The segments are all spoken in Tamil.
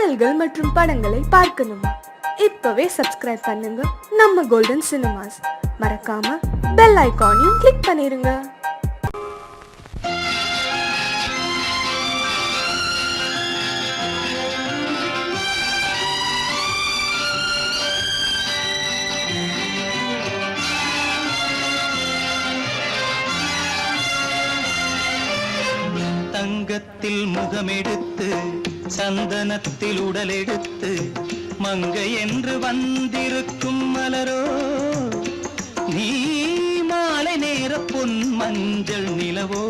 பாடல்கள் மற்றும் படங்களை பார்க்கணுமா? இப்பவே சப்ஸ்கிரைப் பண்ணுங்க நம்ம கோல்டன் சினிமாஸ். மறக்காம பெல் ஐகானையும் கிளிக் பண்ணிருங்க. தங்கத்தில் முகமெடுத்து சந்தனத்தில் உடலெடுத்து மங்கை என்று வந்திருக்கும் மலரோ, நீ மாலை நேர பொன் மஞ்சள் நிலவோ.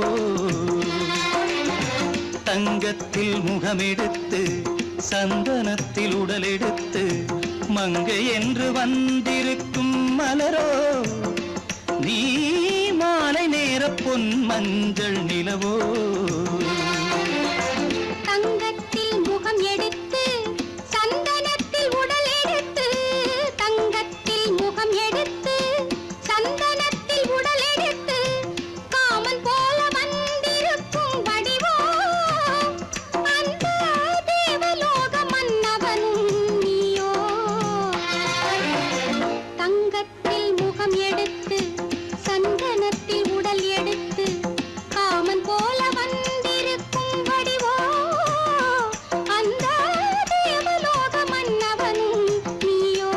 தங்கத்தில் முகமெடுத்து சந்தனத்தில் உடலெடுத்து மங்கை என்று வந்திருக்கும் மலரோ, நீ மாலை நேர பொன் மஞ்சள் நிலவோ. தங்கத்தில் முகம் எடுத்து சந்தனத்தில் உடல் எடுத்து, தங்கத்தில் முகம் எடுத்து சந்தனத்தில் உடல் எடுத்து காமன் போல வந்திருக்கும் வடிவோ, அந்த தேவலோக மன்னவனும் நீயோ. தங்கத்தில் முகம் எடுத்து சந்தனத்தில் உடல் எடுத்து காமன் போல வந்திருக்கும் வடிவோ, அந்த தேவலோக மன்னவனும் நீயோ.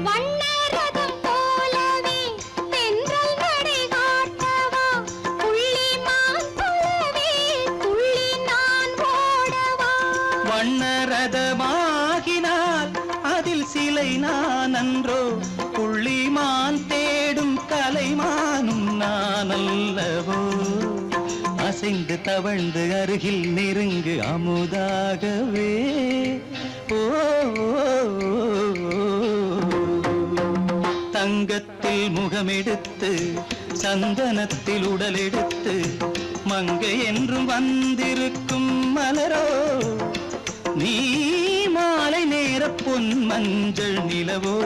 வண்ணரதம் போலவே தென்றல் நடை காட்டவா, புள்ளிமான் போலவே துள்ளி நான் ஓடவா. வண்ணரதமாகினால் அதில் சிலை நான் அன்றோ, புள்ளிமான் தேடும் கலைமானும் நான் அல்லவோ. அசைந்து தவழ்ந்து அருகில் நெருங்கு அமுதாகவே. ஓ, தங்கத்தில் முகமெடுத்து சந்தனத்தில் உடலெடுத்து மங்கை என்றும் வந்திருக்கும் மலரோ, நீ மாலை நேர பொன் மஞ்சள் நிலவோ.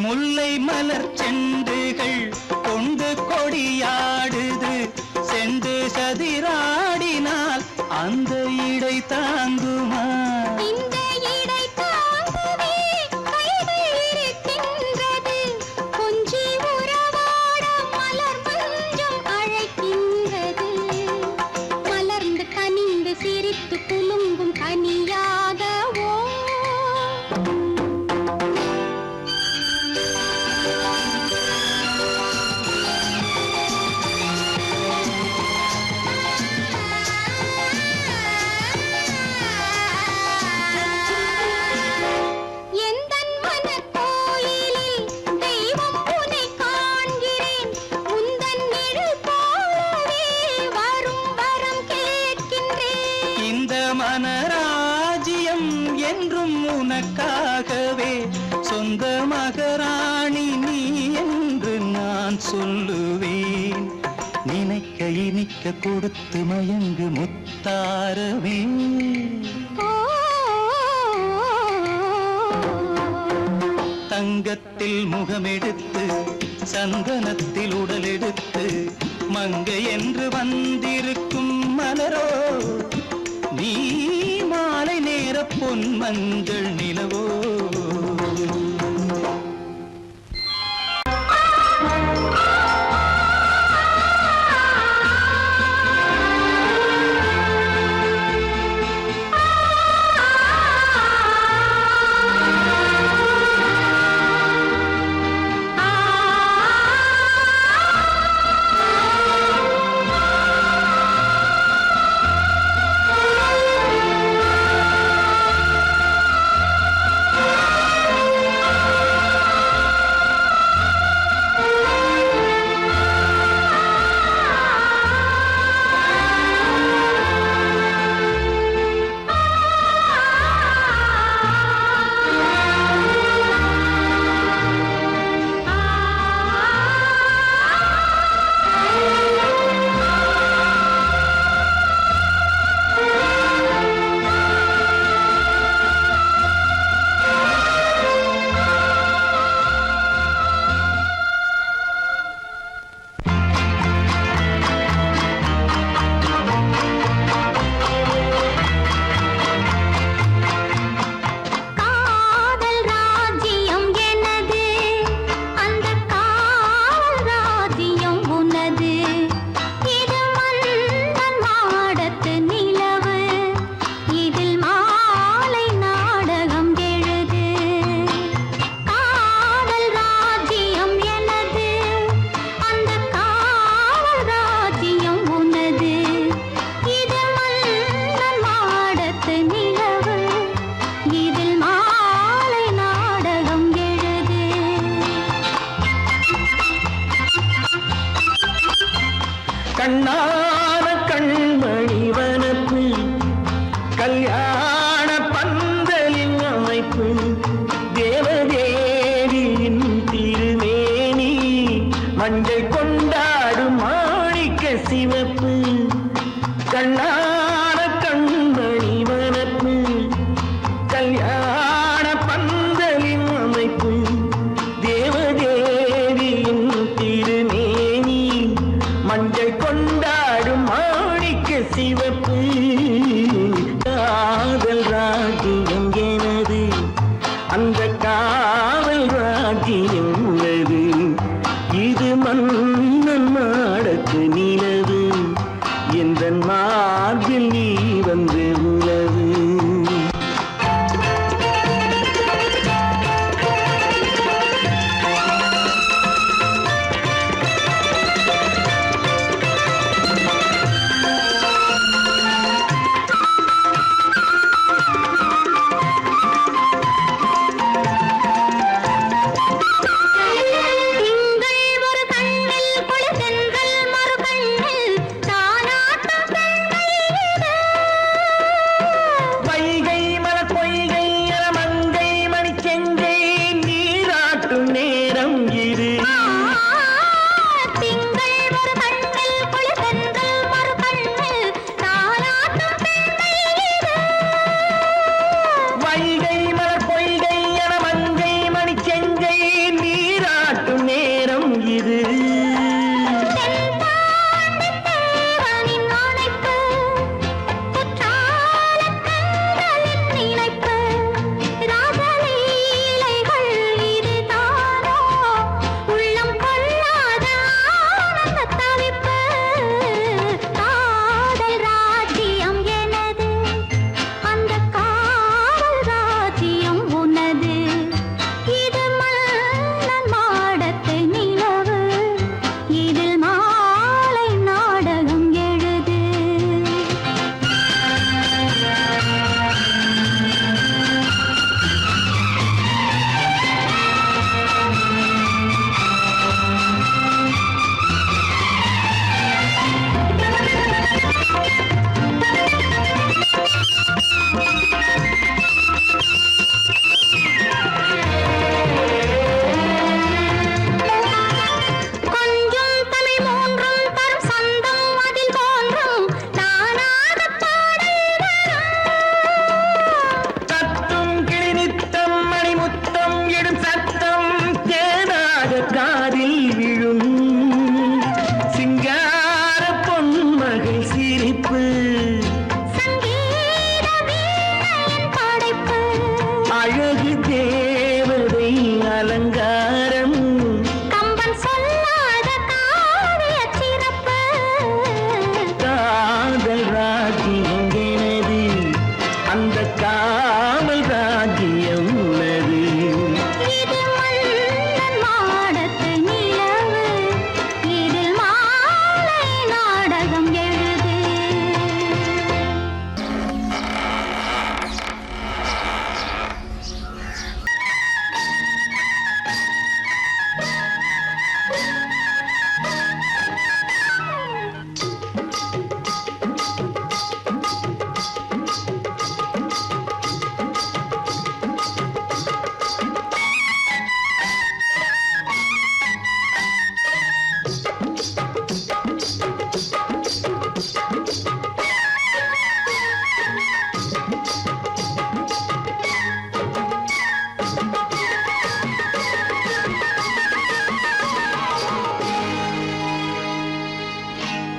முல்லை மலர் செண்டுகள் கொண்டு கொடியாடுது, செண்டு சதிராடினால் அந்த இடை தாங்குமா? இந்த இடை தாங்கவே கைகள் இருக்கின்றது, கொஞ்சி உறவாட மலர் மஞ்சம் அழைக்கின்றது. மலர்ந்து கனிந்து சிரித்து குலுங்கும் கனியாகவோ. எந்தன் மனக்கோயிலில் தெய்வம் உன்னை காண்கிறேன், உந்தன் நிழல் போலவே வரும் வரம் கேட்கின்றேன். இந்த மனராஜ்யம் என்றும் உனக்காகவே, சொந்த மகராணி நீ என்று நான் சொல்லுவேன். நினைக்க இனிக்க கொடுத்து மயங்கு முத்தாரவே. தங்கத்தில் முகமெடுத்து சந்தனத்தில் உடலெடுத்து மங்கை என்று வந்திருக்கும் மலரோ, நீ மாலை நேர பொன் மஞ்சள் நிலவோ. ஆ கண்ணான கண்மணி வனப்பு கல்யாண பந்தலின் அமைப்பு தேவதேவியின் திருமேனி மஞ்சள் கொண்டாடும் மாணிக்க சிவப்பு கண்ணான கண்மணி வனப்பு கல்யாண பந்தலின் அமைப்பு தேவதேவியின் திருமேனி மஞ்சள் கொண்டாடும் மாணிக்க சிவப்பு காதல் ராஜ்யம் எனது அந்த காவல் ராஜ்யம் உள்ளது இது மன்னன் நாடத்து நிலவு எந்த மார்பில் நீ வந்து உலவு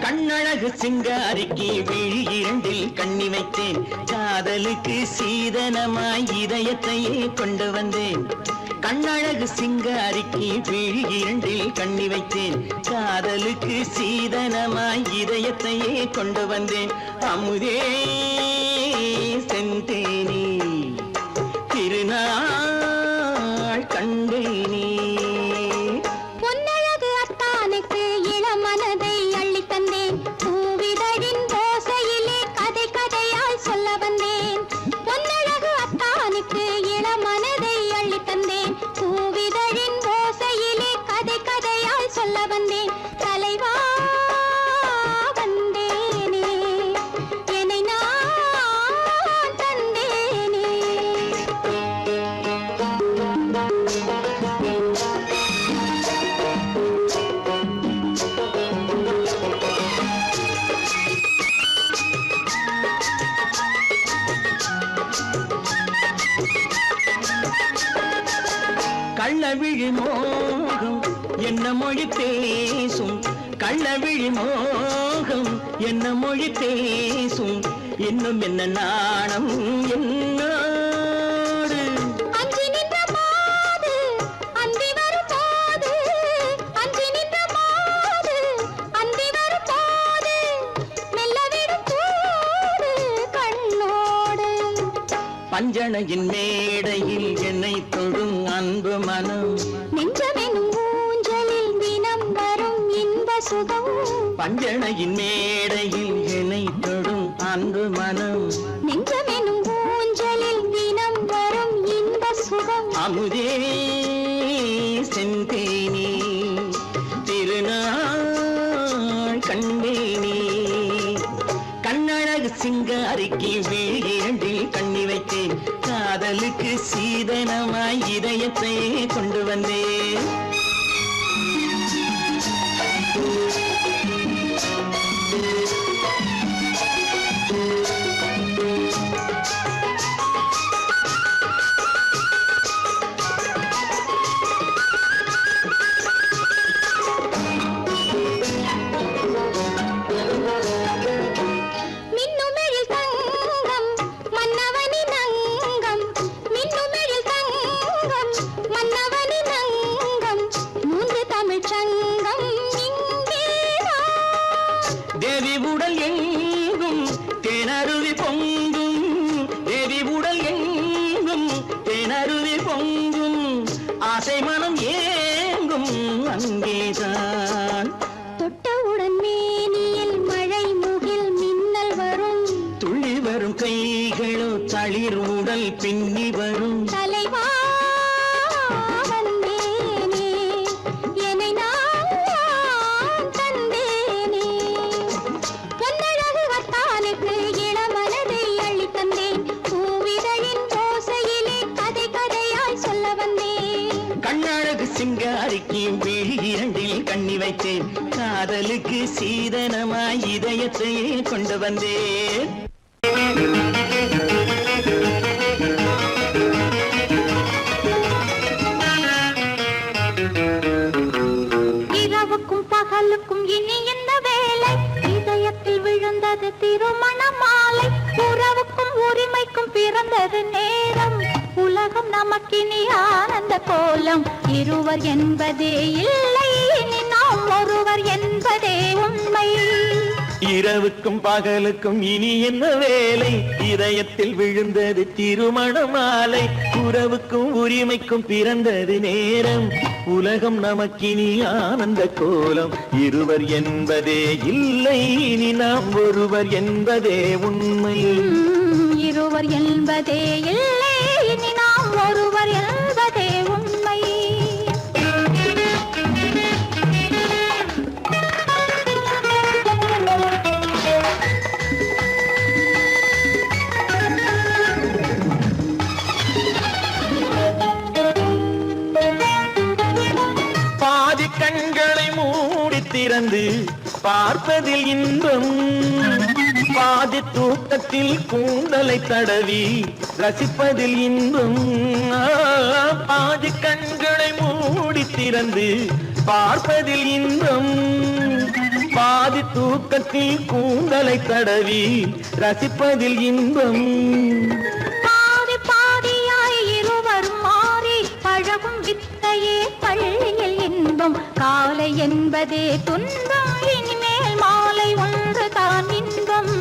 கண்ணழகு சிங்காரிக்கு விழி இரண்டில் கண்ணி வைத்தேன் காதலுக்கு சீதனமாய் இதயத்தையே கொண்டு வந்தேன் கண்ணழகு சிங்காரிக்கு விழி இரண்டில் கண்ணி வைத்தேன் காதலுக்கு சீதனமாய் இதயத்தையே கொண்டு வந்தேன் அமுதே செந்தேனே திருநாள் கண்டேனே பொன்னழகு அத்தானுக்கு இளமனதை அள்ளி தந்தேன் பூவிதழின் ஓசையிலே கதை கதையாய் சொல்ல வந்தேன் பொன்னழகு அத்தானுக்கு இளமனதை அள்ளி தந்தேன் பூவிதழின் ஓசையிலே கதை கதையாய் சொல்ல வந்தேன் தலைவா கள்ளவிழி மோகம் என்ன மொழி பேசும் கள்ளவிழி மோகம் என்ன மொழி பேசும் இன்னும் என்ன நாணம் என்னோடு அஞ்சி நின்ற மாது அந்தி வரும் போது அஞ்சி நின்ற மாது அந்தி வரும் போது மெல்ல விடும் போது கண்ணோடு பஞ்சணையின் மேடையில் என்னை தொடும் அன்பு மனம் நெஞ்சமெனும் ஊஞ்சலில் தினம் வரும் இன்ப சுகம் பஞ்சணையின் மேடையில் என்னை தொடும் அன்பு மனம் நெஞ்சமெனும் ஊஞ்சலில் தினம் வரும் இன்ப சுகம் அமுதே செந்தேனே திருநாள் கண்டேனே கண்ணழகு சிங்காரிக்கு வீழிரண்டில் கண்ணி வைத்தேன் காதலுக்கு சீதனமாய் இதயத்தை கொண்டு வந்தேன் மின்னுமெழில் தங்கம் மன்னவனின் அங்கம் மின்னுமெழில் தங்கம் மன்னவனின் அங்கம் மூன்று தமிழ்ச் சங்கம் இங்கேதான் தேவி உடல் எங்கும் தேனருவி பொங்கும் தேவி உடல் எங்கும் தேனருவி பொங்கும் ஆசை மனம் ஏங்கும் அங்கேதான் தொட்டவுடன் மேனியில் மழை முகில் மின்னல் வரும் துள்ளி வரும் கைகளோ தளிர் உடல் பின்னி வரும் தலைவா வந்தேனே என்னை நான் தந்தேனே பொன்னழகு வத்தானுக்கு இளமனதை அள்ளித் தந்தேன் பூவிதழின் ஓசையிலே கதை கதையாய் சொல்ல வந்தேன் கண்ணழகு சிங்காரிக்கு விழி இரண்டில் கண்ணி வைத்தேன் காதலுக்கு சீதனமாய் இதயத்தையே கொண்டு வந்தேன் இரவுக்கும் பகலுக்கும் இனி என்ன வேலை இதயத்தில் விழுந்தது திருமண மாலை உறவுக்கும் உரிமைக்கும் பிறந்தது நேரம் உலகம் நமக்கினி ஆனந்த கோலம் இருவர் என்பதே இல்லை இனி நாம் ஒருவர் என்பதே உண்மை இரவுக்கும் பகலுக்கும் இனி என்ன வேலை இதயத்தில் விழுந்தது திருமண மாலை உறவுக்கும் உரிமைக்கும் பிறந்தது நேரம் உலகம் நமக்கினி ஆனந்த கோலம் இருவர் என்பதே இல்லை இனி நாம் ஒருவர் என்பதே உண்மை இருவர் என்பதே இல்லை இனி நாம் ஒருவர் என்பதே உண்மை பாதி கண்களை மூடி திறந்து பார்ப்பதில் இன்பம் பாதி தூக்கத்தில் கூந்தலை தடவி ரசிப்பதில் இன்பம் பாதி கண்களை மூடி திறந்து பார்ப்பதில் இன்பம் பாதி தூக்கத்தில் கூந்தலை தடவி ரசிப்பதில் இன்பம் பாதி பாதியாய் இருவரும் மாறி பழகும் வித்தையே பள்ளியில் இன்பம் காலை என்பதே துன்பம் இனிமேல் மாலை ஒன்று தான் இன்பம்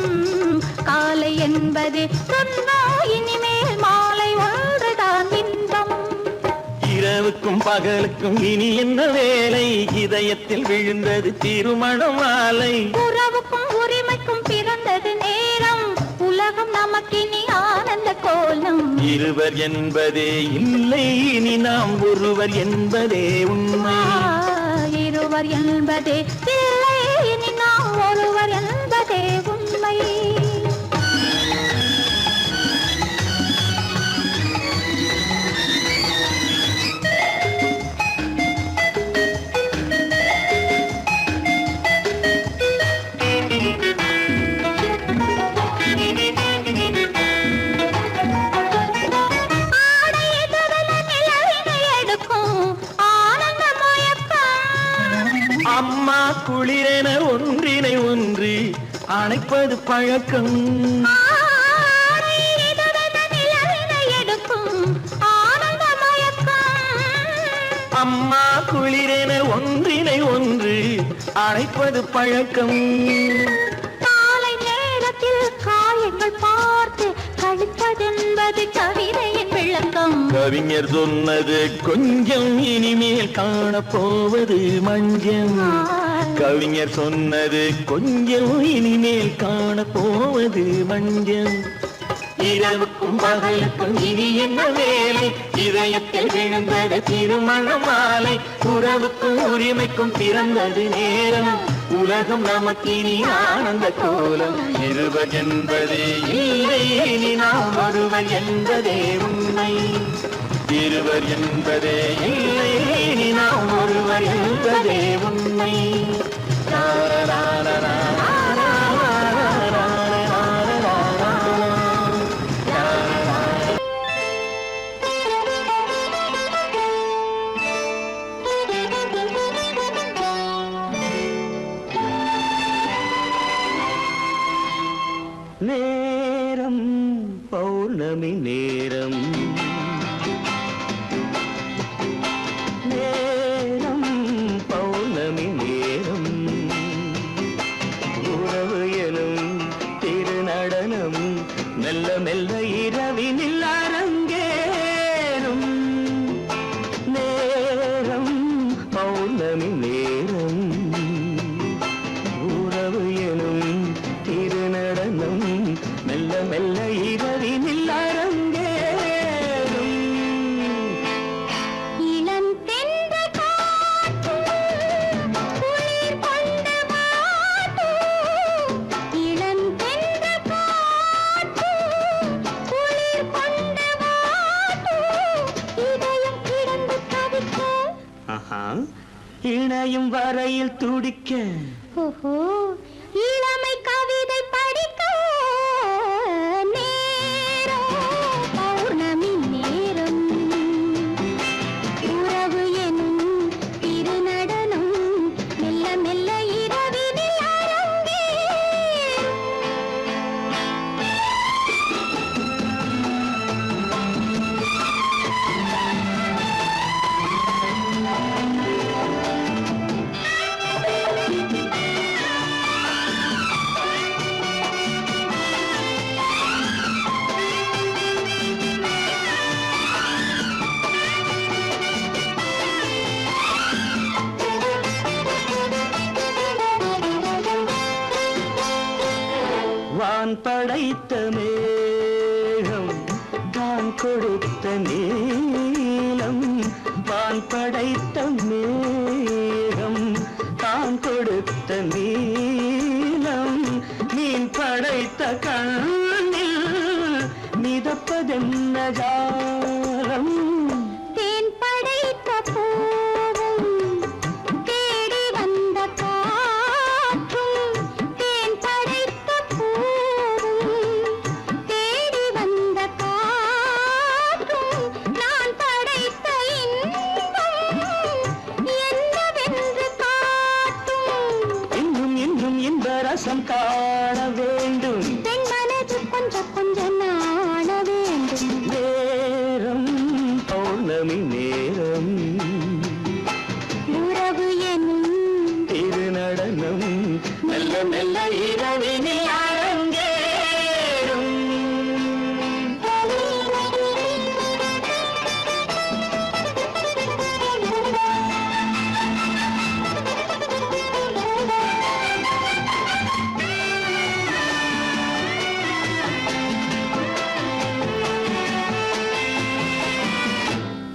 காலை என்பதே துன்பம் இனிமேல் மாலை ஒன்று தான் இன்பம் இரவுக்கும் பகலுக்கும் இனி என்ன வேலை இதயத்தில் விழுந்தது திருமண மாலை உறவுக்கும் உரிமைக்கும் பிறந்தது நேரம் உலகம் நமக்கினி ஆனந்த கோலம் இருவர் என்பதே இல்லை இனி நாம் ஒருவர் என்பதே உண்மை இருவர் என்பதே இல்லை இனி நாம் ஒருவர் என்பதே உண்மை ஒன்றினை ஒன்று அணைப்பது பழக்கம். அம்மா குளிரென ஒன்றினை ஒன்று அணைப்பது பழக்கம். காலை நேரத்தில் காயங்கள் பார்த்து கழிப்பதென்பது கவிதையின் விளக்கம். கவிஞர் சொன்னது கொஞ்சம் இனிமேல் காணப்போவது மஞ்சம். கவிஞர் சொன்னது கொஞ்சம் இனிமேல் காணப்போவது மஞ்சம். இரவுக்கும் பகலுக்கும் இனி என்ன வேலை, இதயத்தில் விழுந்தது திருமண மாலை. உறவுக்கும் உரிமைக்கும் பிறந்தது நேரம், உலகம் நமக்கினி ஆனந்த கோலம். இருவர் என்பதே இல்லை இனி நாம் ஒருவர் என்பதே உண்மை. இருவர் என்பதே இல்லை இனி நாம் ஒருவர் என்பதே உண்மை. நேரம் பௌர்ணமி நேரம், நேரம் பௌர்ணமி நேரம். உறவு எனும் திருநடனம் மெல்ல மெல்ல இரவினில் அரங்கேறும். நேரம் பௌர்ணமி நேரம், உறவு எனும் திருநடனம் மெல்ல மெல்ல இரவினில் அரங்கேறும். இளம் தென்றல் காற்று குளிர் கொண்டு வாட்டும். இளம் தென்றல் காற்று குளிர் கொண்டு வாட்டும். இதயம் கிடந்து தவிக்க, இணையும் வரையில் துடிக்க. ஓஹோ, இளமை கவிதை படிக்க. நேரம் பௌர்ணமி நேரம், உறவு எனும் திருநடனம் மெல்ல மெல்ல இரவினில் அரங்கேறும். வான் படைத்த மேகம் தான் கொடுத்த நீலம். வான் படைத்த மேகம் தான் கொடுத்த நீலம். மீன் படைத்த கண்ணில் மிதப்பதென்ன ஜாலம். தேன் படைத்த பூவும் தேடி வந்த காற்றும். தேன் படைத்த பூவும் தேடி வந்த காற்றும். நான் படைத்த இன்பம் என்னவென்று காட்டும். இன்னும் இன்னும் இன்ப ரசம் காண வேண்டும். பெண் மனது கொஞ்சம் கொஞ்சம் நாண வேண்டும். நேரம் பௌர்ணமி நேரம், உறவு எனும் திருநடனம் மெல்ல மெல்ல இரவினில் அரங்கேறும்.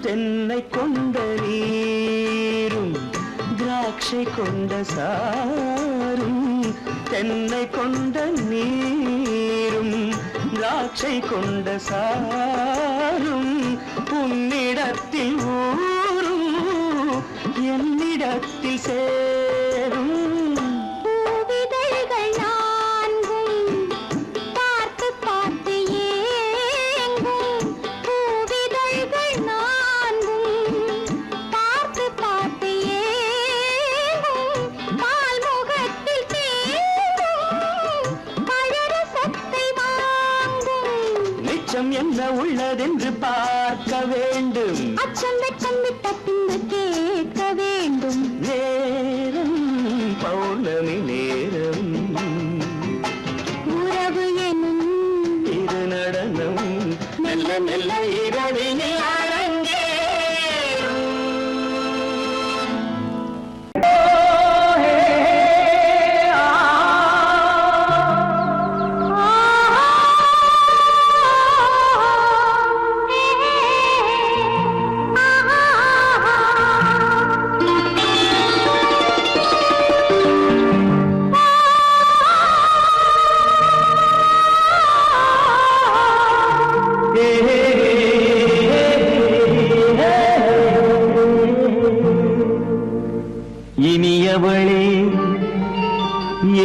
தென்னை கொண்ட நீரும் திராட்சை கொண்ட சாரும். தென்னை கொண்ட நீரும் திராட்சை கொண்ட சாரும். உன்னிடத்தில் ஊரும் என்னிடத்தில் சேரும். பூவிதழ்கள் நான்கும் பார்த்து பார்த்து ஏங்கும். பூவிதழ்கள் நான்கும் பார்த்து பார்த்து ஏங்கும். பால்முகத்தில் என்ன உள்ளதென்று பார்க்க வேண்டும். அச்சம் வெட்கம் விட்ட பின்பு கேட்க வேண்டும். நேரம் பௌர்ணமி நேரம், உறவு எனும் இரு நடனம் மெல்ல மெல்ல இரவினில் அரங்கேறும். இனியவளே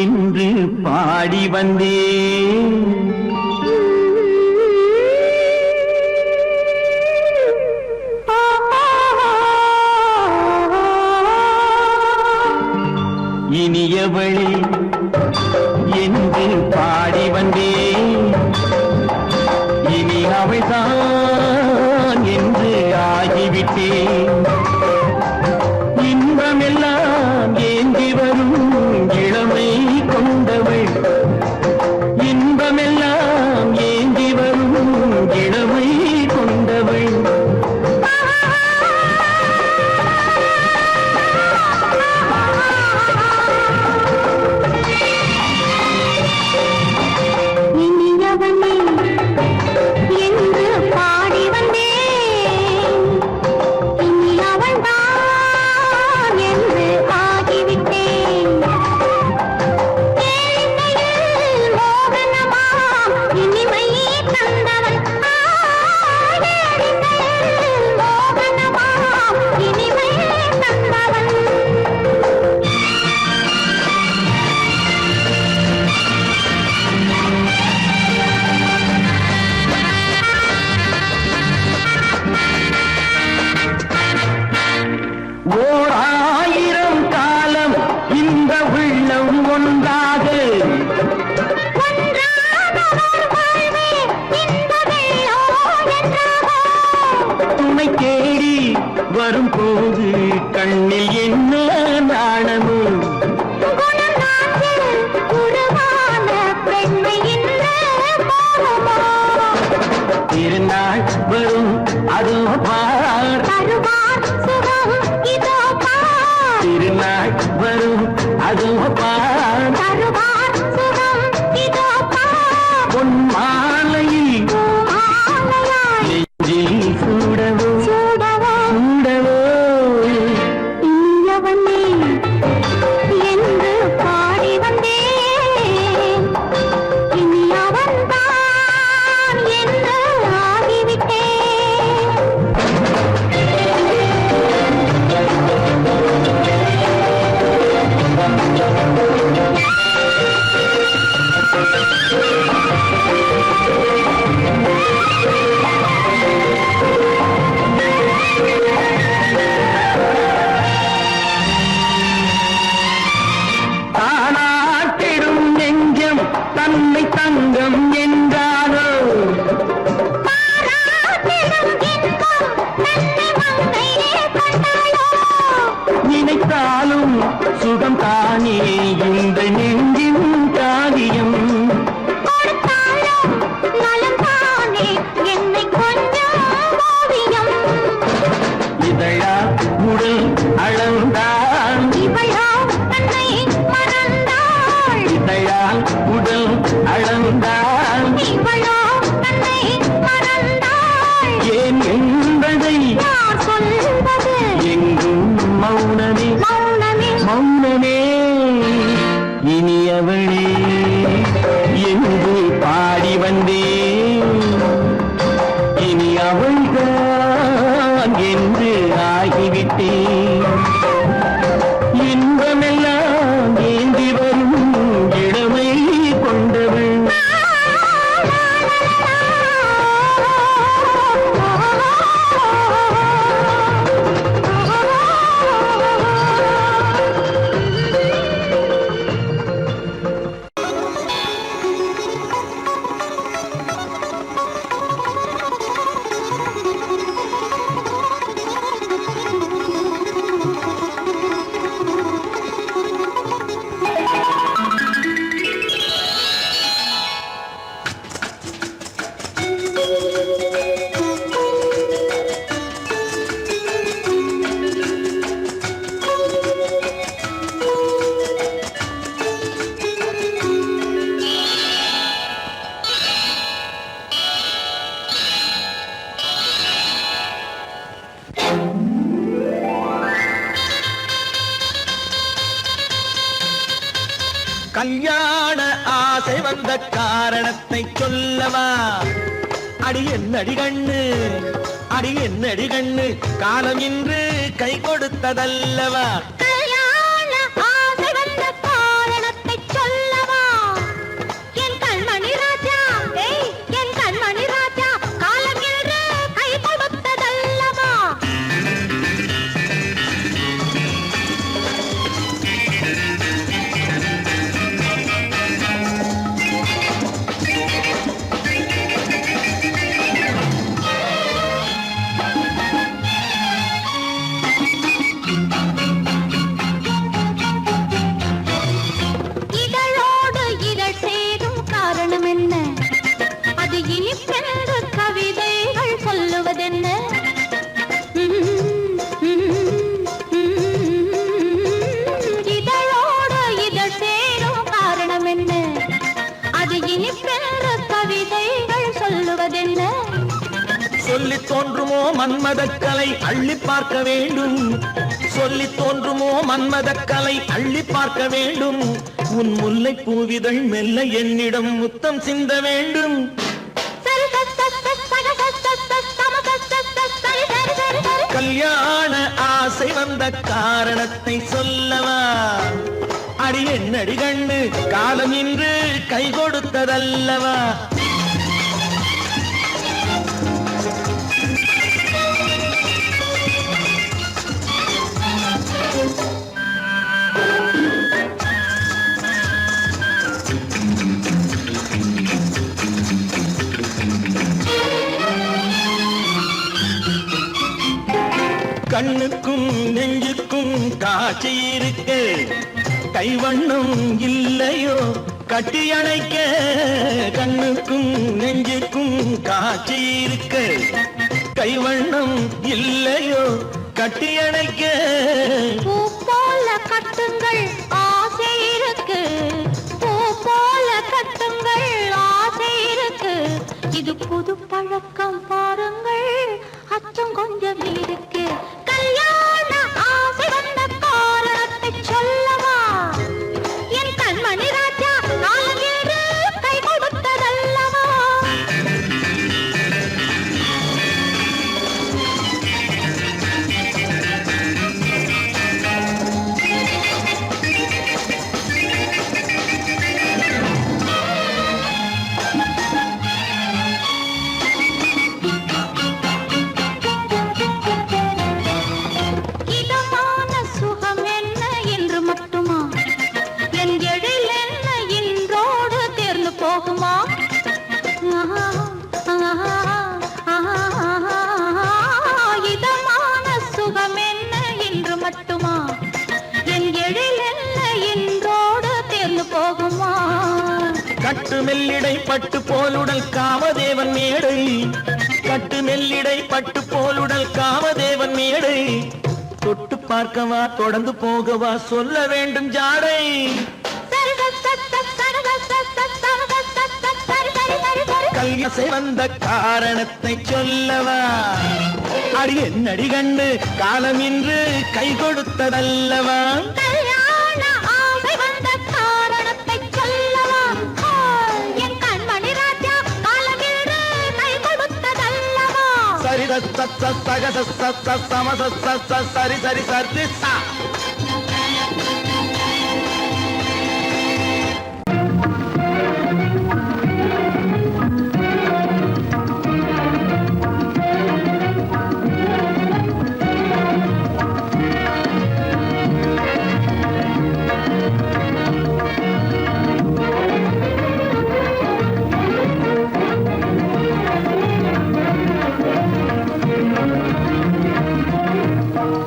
என்று பாடி வந்தேன். இனியவளே என்று பாடி வந்தேன். இனி அவள்தான் என்று ஆகிவிட்டேன். இன்பமெல்லாம் ஏந்தி வரும் இளமை கொண்டவள், இன்பமெல்லாம் ஏந்தி வரும் இளமை கொண்டவள். இனியவனே என்று பாடி வந்தேன். இனி அவள்தான் என்று ஆகிவிட்டேன். கேளிக்கையில் மோகனமாம் இனிமை தந்தவள். கேளிக்கையில் மோகனமாம் இனிமை தந்தவள். ஓர் ஆயிரம் காலம் இந்த உள்ளம் ஒன்றாக துணை தேடி வரும்போது கண்ணில் என்ன நாணமும். திருநாள் வரும் அதோ பார், திருநாள் வரும் அதோ பார். பொன் மாலையில் நெஞ்சில் சூடவோ சூடவோ. என்று பாடி வந்தேன். இனி அவன்தான் என்று ஆகிவிட்டேன். தானாட்டிடும் நெஞ்சம் தன்னை தங்கம் என்றாரோ. நினைத்தாலும் சுகம் தானே இந்த நெஞ்சின் காரியம். இதழா உடல் அளந்தான், இதழால் உடல் அளந்தான். ஏன் என்பதை எங்கும் மௌனமே மௌனமே. இனியவளே என்று பாடி வந்தேன். இனி அவள்தான் என்று ஆகிவிட்டேன். இன்பமெல்லாம் ஏந்தி வரும் இளமை கொண்டவள். கல்யாண ஆசை வந்த காரணத்தை சொல்லவா? அடி என்னடி கண்ணு, அடி என்னடி கண்ணு, காலம் இன்று கை கொடுத்ததல்லவா? கல்யாண ஆசை வந்த காரணத்தை சொல்லவா? என் கண்மணி ராஜா, என் கண்மணி ராஜா, காலம் என்று கை கொடுத்ததல்லவா? இதழோடு இதழ் சேரும் காரணம் என்ன? அது இனிப்பென்று கவிதைகள் சொல்லுவதென்ன? இதழோடு இதழ் சேரும் காரணம் என்ன? அது இனிப்பென்று கவிதைகள் சொல்லுவதென்ன? சொல்லித் தோன்றுமோ மன்மதக்கலை அள்ளி பார்க்க வேண்டும், சொல்லித் தோன்றுமோ மன்மதக்கலை அள்ளி பார்க்க வேண்டும். உன் முல்லை பூவிதழ் மெல்ல என்னிடம் முத்தம் சிந்த வேண்டும். கல்யாண ஆசை வந்த காரணத்தை சொல்லவா? அடி என்னடி கண்ணு, காலம் இன்று கை கொடுத்ததல்லவா? கண்ணுக்கும் நெஞ்சுக்கும் காட்சி இருக்க, கைவண்ணம் இல்லையோ கட்டி அணைக்க? கண்ணுக்கும் நெஞ்சுக்கும் காட்சி இருக்க, கைவண்ணம் இல்லையோ கட்டி அணைக்க? பூ போல கட்டுங்கள் ஆசை இருக்கு, பூ போல கட்டுங்கள் ஆசை இருக்கு. இது புது பழக்கம் பாருங்கள், அச்சம் கொஞ்சம் இருக்கு. கல்யாண ஆசை வந்த காரணத்தை சொல்லவா? என் கண்மணி ராஜா, காலம் என்று கை கொடுத்ததல்லவா? இதமான சுகம் என்ன என்று மட்டுமா? என் எழில் என்ன இன்றோடு தேர்ந்து போகுமா? இதமான சுகம் என்ன என்று மட்டுமா? என் எழில் என்ன இன்றோடு தேர்ந்து போகுமா? கட்டு மெல்லிடை பட்டு போலுடல் காமதேவன் மேடை, கட்டு மெல்லிடை பட்டு போலுடல் காமதேவன் மேடை. தொட்டு பார்க்கவா தொடர்ந்து போகவா சொல்ல வேண்டும் ஜாடை? கல்யாசை வந்த காரணத்தை சொல்லவா? அடி என்னடி கண்டு, காலம் இன்று கை கொடுத்ததல்லவா? கல்யாண ஆசை வந்த காரணத்தை சொல்லவா? என் கண்மணி ராஜா, காலம் என்று கை கொடுத்ததல்லவா? சரி சக சம சரி சரி சரி சா.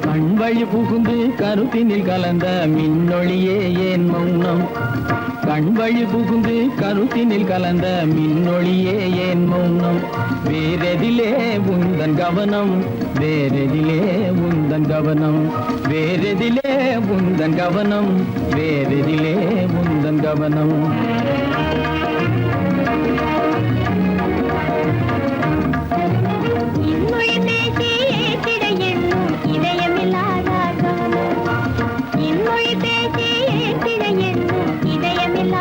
கண்வழி புகுந்து கருத்தினில் கலந்த மின்னொளியே ஏன் மௌனம்? கண்வழி புகுந்து கருத்தினில் கலந்த மின்னொளியே ஏன் மௌனம்? வேறெதிலே உந்தன் கவனம், வேறெதிலே உந்தன் கவனம், வேறெதிலே உந்தன் கவனம், வேறெதிலே உந்தன் கவனம். இன்மொழி பேசி ஏற்றிட எண்ணும் இதயமில்லாத கவனம், இன்மொழி பேசி ஏற்றிட எண்ணும் இதயமில்லாத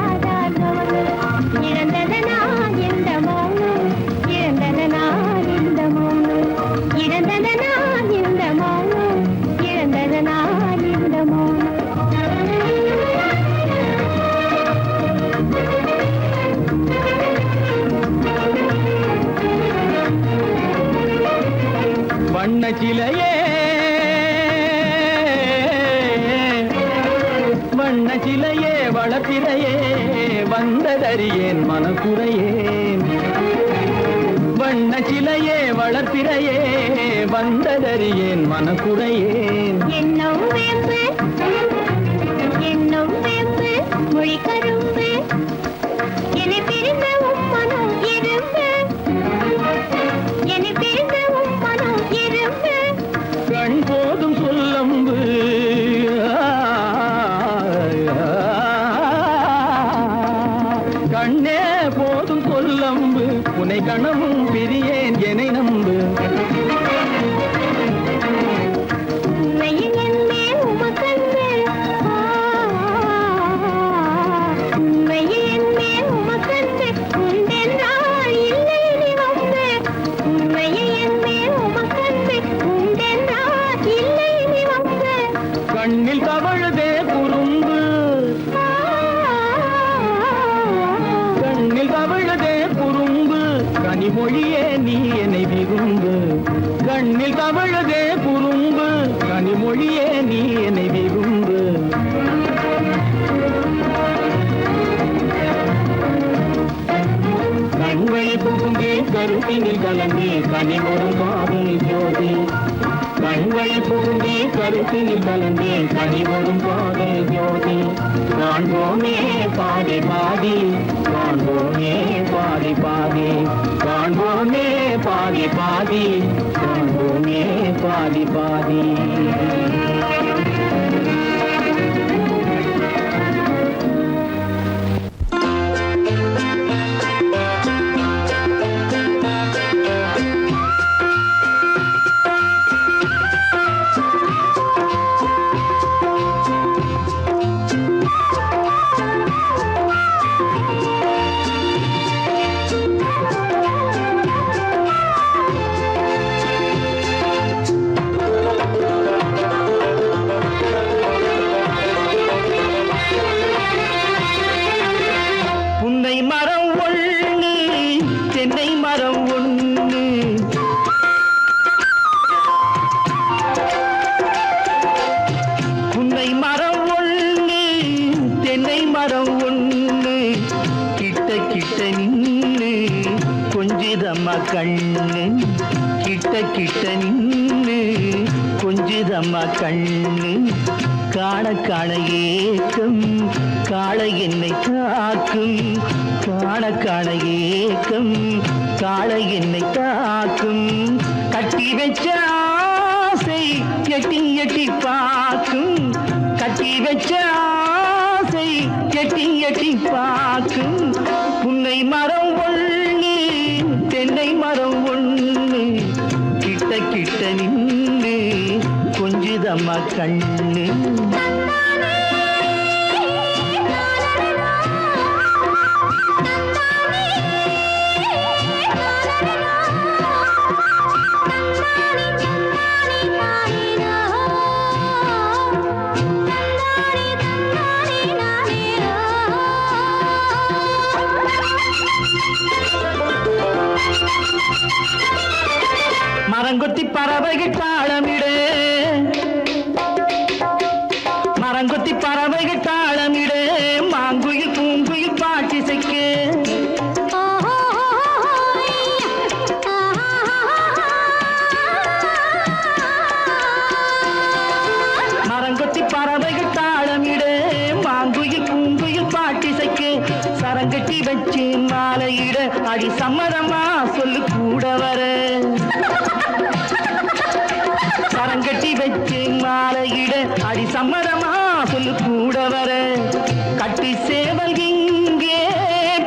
வளர்ப்பிறையே வந்ததறியேன் மனக்குறையேன் வண்ண சிலையே வளர்ப்பிறையே வந்ததறியேன் மனக்குறையேன் என்னும் வேம்பு மொழி கரும்பு என்னை பிரிந்த உம்மனம் எறும்பு என்னை பிரிந்த உம்மனம் எறும்பு கண் போதும் சொல்லம்பு கண்ணே போதும் சொல்லம்பு உனை கணமும் பிரியேன் என்னை நம்பு உண்மையில் என் மேல் உமக்கன்று உண்மையில் என் மேல் உமக்கன்று உண்டென்றால் இல்லை நீ வம்பு உண்மையில் என் மேல் உமக்கன்று உண்டென்றால் இல்லை நீ வம்பு கண்ணில் தவழுதே குறும்பு கண்ணில் தவழுதே குறும்பு கனிமொழியே நீ என்னை விரும்பு கண்ணில் தவழுதே குறும்பு கனிமொழியே நீ என்னை விரும்பு கண்வழி புகுந்தே கருத்தினில் கலந்தே கனிமொரும் காதல் ஜோதி கண்வழி புகுந்தே கருத்தினில் கலந்தே கனிமொரும் காதல் ஜோதி காண்போமே பாதி பாதி காண்போமே பாதி பாதி காண்போமே பாதி பாதி காண்போமே பாதி பாதி புன்னை மரம் ஒண்ணு தென்னை மரம் ஒண்ணு புன்னை மரம் ஒண்ணு தென்னை மரம் ஒண்ணு கிட்ட கிட்ட நின்னு கொஞ்சிதம்மா கண்ணு கிட்ட கிட்ட நின்னு கொஞ்சிதம்மா கண்ணு காண காண ஏக்கம் காளை என்னை காக்கும் காண காண ஏக்கம் காளை என்னை காக்கும் கட்டி வச்ச ஆசை எட்டி எட்டி பார்க்கும் கட்டி வச்ச ஆசை எட்டி எட்டி பார்க்கும் புன்னை மரம் ஒண்ணு தென்னை மரம் ஒண்ணு கிட்ட கிட்ட நின்று கொஞ்சிதம்மா கண்ணு மரங்கொத்தி பறவைகள் தாளமிடு மரங்கொத்தி பறவைகள் தாளமிடு மாங்குயில் பூங்குயில் பாட்டிசைக்கு மரங்கொத்தி பறவைகள் தாளமிடு மாங்குயில் பூங்குயில் பாட்டிசைக்கு சரங்கட்டி வச்சு மாலையிட அடி சம்மதமா சொல்லு கூட வர சரங்கட்டி வச்சு மாலையிட அடி சம்மதமா சொல்லு கூட வர கட்டி சேவல் இங்கே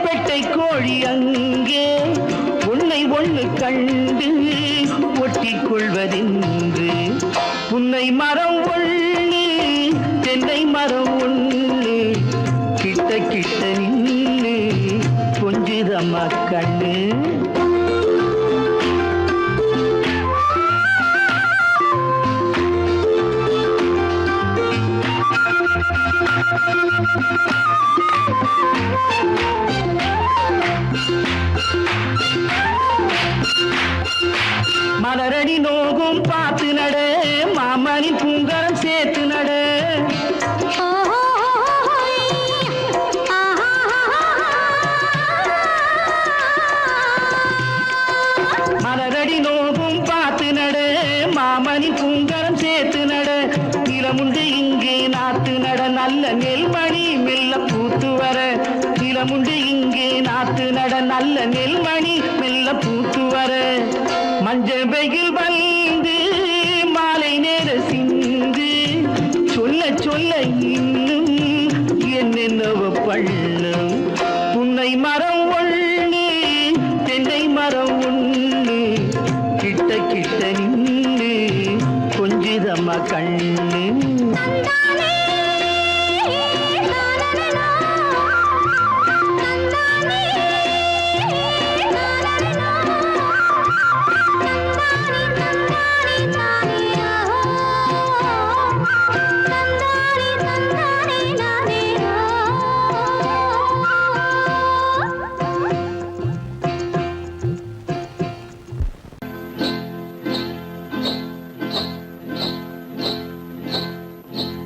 பெட்டை கோழி அங்கே உன்னை ஒண்ணு கண்டு ஒட்டிக் கொள்வதென்று புன்னை மரம் ஒண்ணு தென்னை மரம் ஒண்ணு கிட்ட கிட்ட நின்று கொஞ்சிதம்மா கண்ணு மலரடி நோகும் பார்த்து நட மாமணி பூங்கரம் சேர்த்து நட வர நிலமுண்டு இங்கே நாத்து நட நல்ல நெல்மணி மெல்ல பூத்து வர மஞ்சள் வெயில் வந்து மாலை நேர சிந்து சொல்ல சொல்ல இன்னும் என்னென்னவ பண்ணும் புன்னை மரம் ஒண்ணு தென்னை மரம் ஒண்ணு கிட்ட கிட்ட நின்று கொஞ்சிதம்மா கண்ணு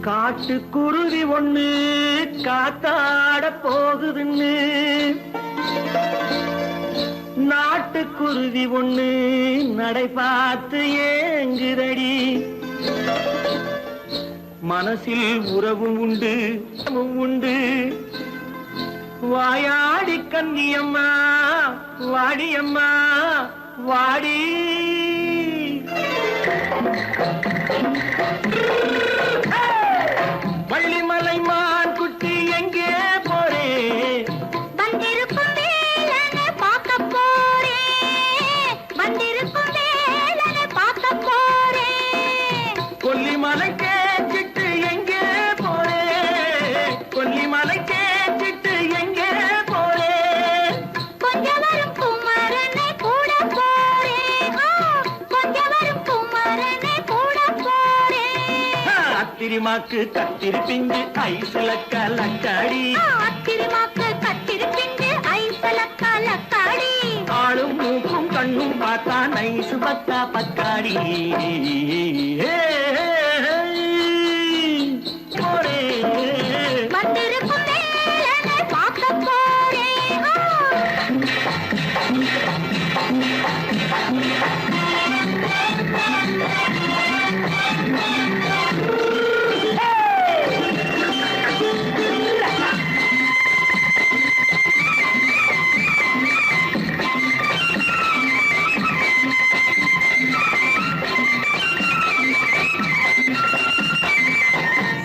காட்டுக்குருவி ஒண்ணு காத்தாட போகுதுன்னு நாட்டுக்குருவி ஒண்ணு நடை பார்த்து ஏங்குதடி மனசில் உறவும் உண்டு உண்டு வாயாடி கன்னியம்மா வாடியம்மா வாடி வள்ளிமலை மான் குட்டி எங்கே போறே வந்திருக்கும் வேலனை பார்க்க போறேன் வந்திருக்கும் வேலனை பார்க்க போறேன் கொல்லிமலை கேச்சிட்டு எங்கே போறே கொல்லிமலை கேச்சிட்டு எங்கே போறே கொஞ்சம் வரும் குமரனை கூட போறேன் கொஞ்சம் வரும் குமரனை கூட போறேன் அத்திரிமாக்கு கத்திரி பிஞ்சு ஐசுல கலக்காடி அத்திரிமாக்கு கத்திரி பிஞ்சு ஐசல கலக்காடி ஆளும் மூக்கும் கண்ணும் பார்த்தா நைசு பத்தா பக்காடி போறே வந்திருக்கும் வேலனை பார்க்க போறேன்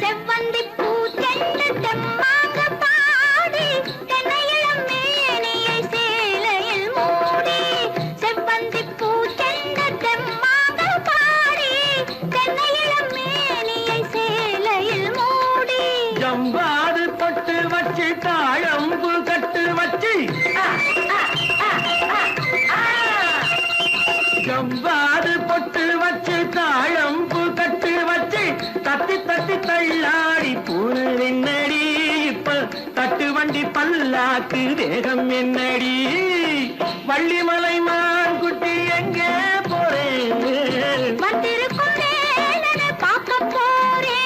செவ்வந்தி பூ தென்று தெம்மாக பாடி தென்னையிளம் மேனியை சேலையில் மூடி செவ்வந்தி பூ தென்று தெம்மாக பாடி தென்னையிளம் மேனியை சேலையில் மூடி ஜம்பாது பட்டு வச்சு தாழம்பு கட்டு வச்சு ஜம்பாது பொட்டு வச்சு தாழம்பு கட்டு வச்சு தத்தி தத்தி தள்ளாடி பூனல் என்னடி இப்ப தட்டு வண்டி பல்லாக்கு வேகம் என்னடி வள்ளிமலை மான் குட்டி எங்கே போறேன் வந்திருக்கும் வேலனை பார்க்க போறேன்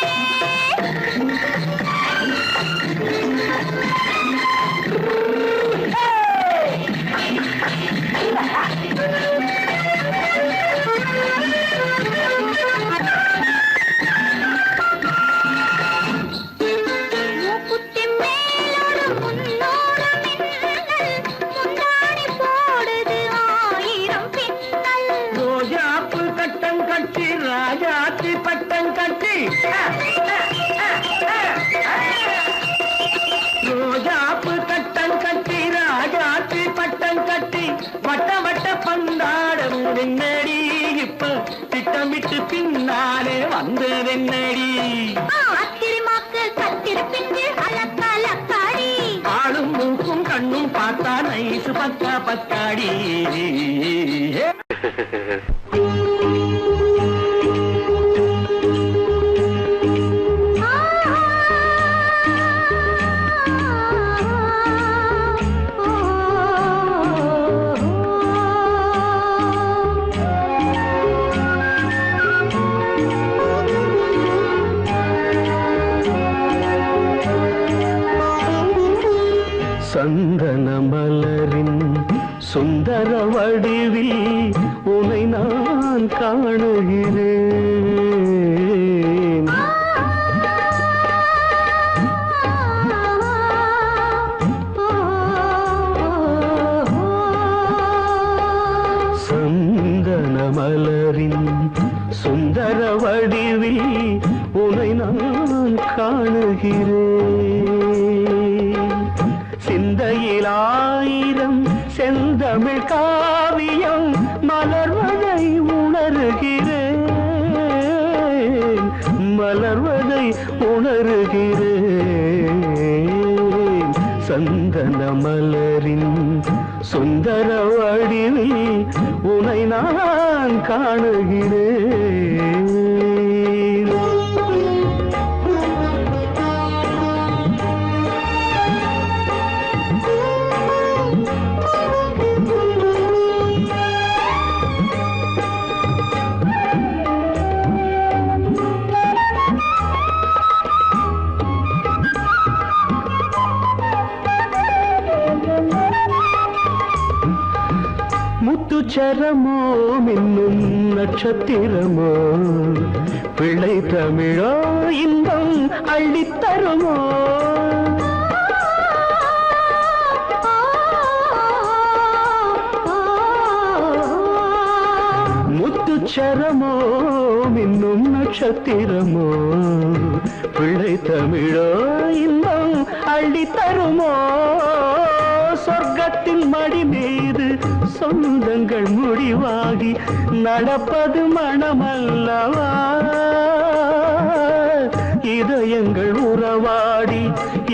மூக்குத்தி மேலோடு முன்னோடு மின்னல் முந்தாடி போடுது ஆயிரம் பின்னல் ரோஜாப்பு கட்டம் கட்டி ராஜாத்தி பட்டம் கட்டி ரோஜாப்பு கட்டம் கட்டி ராஜாத்தி பட்டம் கட்டி வட்ட வட்ட பந்தாடம் என்னடி இப்ப திட்டமிட்டு பின்னாலே வந்து என்னடி அத்திரிமாக்கு கத்திரி பிஞ்சு அலக்காடி ஆளும் மூக்கும் கண்ணும் பார்த்தா நைசு பக்கா பக்காடி சந்தன மலரின் சுந்தர வடிவில் உனை நான் காணுகிறேன் ஆயிரம் செந்தமிழ் காவியம் மலர்வதை உணர்கிறேன், மலர்வதை உணர்கிறேன். சந்தன மலரின் சுந்தர வடிவில் உனை நான் காணுகிறேன். முத்துச்சரமோ மின்னும் நட்சத்திரமோ பிள்ளை தமிழோ இன்பம் அள்ளித்தருமோ. முத்துச்சரமோ மின்னும் நட்சத்திரமோ பிள்ளை தமிழோ இன்பம் அள்ளித்தருமோ. சொர்க்கத்தின் மடி மீது சொந்தங்கள் முடிவாகி நடப்பது மனமல்லவா. இதயங்கள் உறவாடி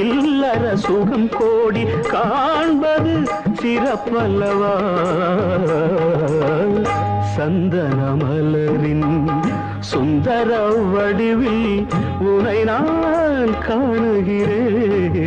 இல்லற சுகம் கோடி காண்பது சிறப்பல்லவா. சந்தன மலரின் சுந்தர வடிவில் உனை நான் காணுகிறேன்.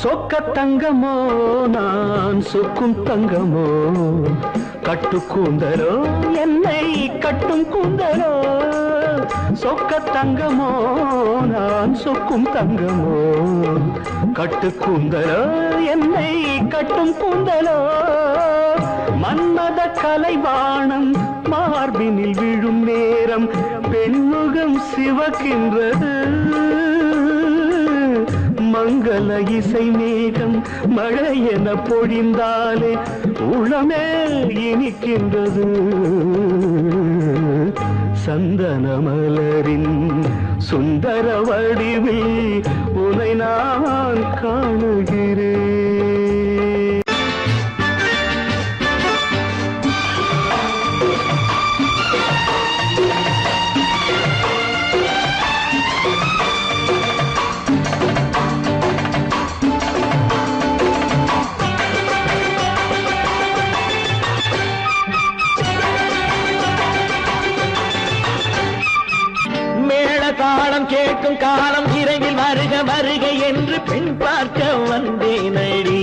சொக்க தங்கமோ நான் சொக்கும் தங்கமோ கட்டு கூந்தலோ என்னை கட்டும் கூந்தலோ. சொக்க தங்கமோ நான் சொக்கும் தங்கமோ கட்டு கூந்தலோ என்னை கட்டும் கூந்தலோ. மன்மத கலைவாணம் மார்பினில் விழும் நேரம் பெண்முகம் சிவக்கின்றது. மங்கள இசை மேகம் மழை என பொழிந்தாலே உளமே இனிக்கின்றது. சந்தன மலரின் சுந்தர வடிவில் உனை நான் காணுகிறேன். தாளம் கேட்கும் காலம் இறையில் வருக வருக என்று பெண் பார்க்க வந்தேனடி.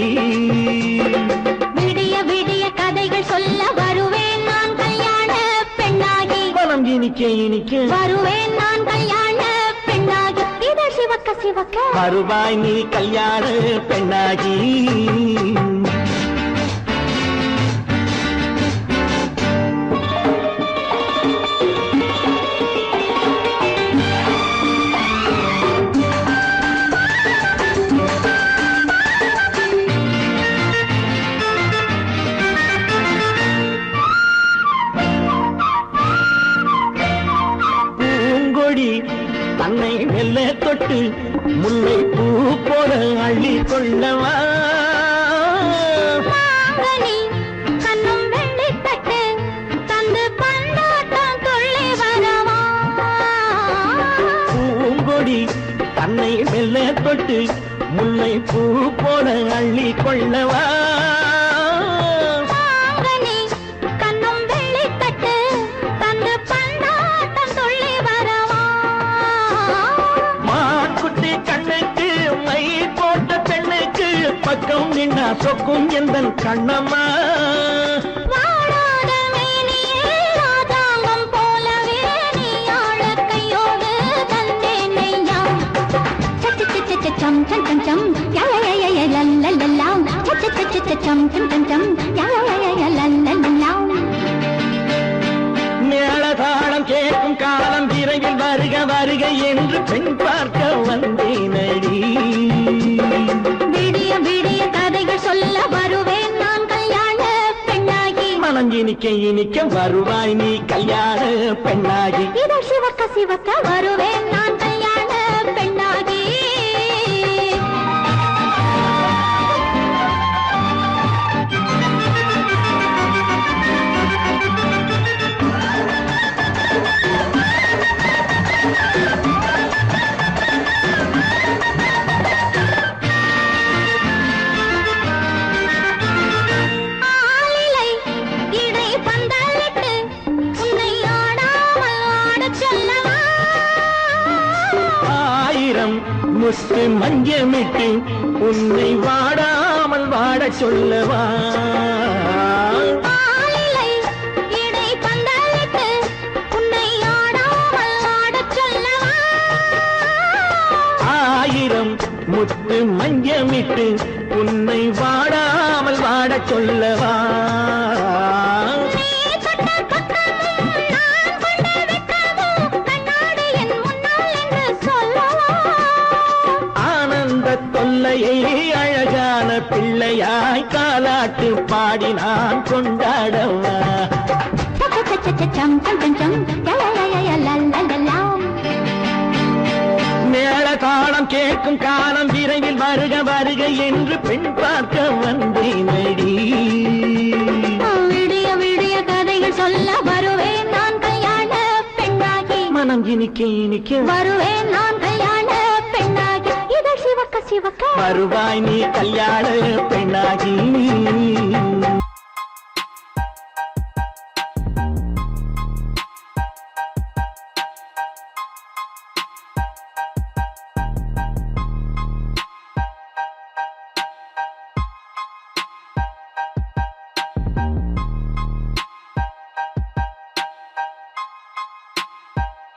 விடிய விடிய கதைகள் சொல்ல வருவேன் நான் கல்யாண பெண்ணாகி. மனம் இனிக்க இனிக்க வருவேன் நான் கல்யாண பெண்ணாகி. இதை சிவக்க சிவக்க வருவாய் நீ கல்யாண பெண்ணாகி. தன்னை மெல்ல தொட்டு முல்லை பூ போல அள்ளி கொள்ளவா. கண்ணும் வெள்ளி தட்டு தந்து பந்தாட்டம் துள்ளி வரவா. பூங்கொடி தன்னை மெல்ல தொட்டு முல்லை பூ போல அள்ளி கொள்ளவா. கண்ணுக்கு பக்கம் நின்னா சொக்கும் எந்தன் கண்ணம்மா வாழாத மேனியே ராஜாங்கம் போலவே நீ ஆழ கையோடு தந்தேனையா சம் சம் சம் சம் யா யா யா யா லல்லல்லா சம் சம் சம் சம் யா யா யா லல்லல்லா மேளதாளம் கேட்கும் காலம் விரைவில் வருக வருக என்று பெண் பார்க்க வந்தேனடி விடிய விடிய கதைகள் சொல்ல வருவேன் நான் கல்யாண பெண்ணாகி மனம் இனிக்க இனிக்க வருவாய் நீ கல்யாண பெண்ணாகி இதழ் சிவக்க சிவக்க வருவேன் நான் கல்யாண பெண்ணாகி ஆலிலை இடை பந்தலிட்டு உன்னை ஆடாமல் ஆடச் சொல்லவா ஆயிரம் முத்து மஞ்சமிட்டு உன்னை வாடாமல் வாடச் சொல்லவா ஆலிலை இடை பந்தலிட்டு உன்னை ஆடாமல் ஆடச் சொல்லவா ஆயிரம் முத்து மஞ்சமிட்டு உன்னை வாடாமல் வாடச் சொல்லவா நீ தொட்ட பக்கமும் நான் கொண்ட வெட்கமும் கண்ணாடி என் முன்னால் என்று சொல்லவா ஆனந்த தொல்லையை அழகான பிள்ளையாய் காலாட்டு பாடி நான் கொண்டாடவா சம் சம் சம் சம் யா யா யா யா லல்லல்லா மேள தாளம் கேட்கும் காலம் விரைவில் வருக வருக என்று பெண் பார்க்க வந்தேனடி விடிய விடிய கதைகள் சொல்ல வருவேன் நான் கல்யாண பெண்ணாகி மனம் இனிக்க இனிக்க வருவேன் நான் கல்யாண பெண்ணாகி இதழ் சிவக்க சிவக்க வருவாய் நீ கல்யாண பெண்ணாகி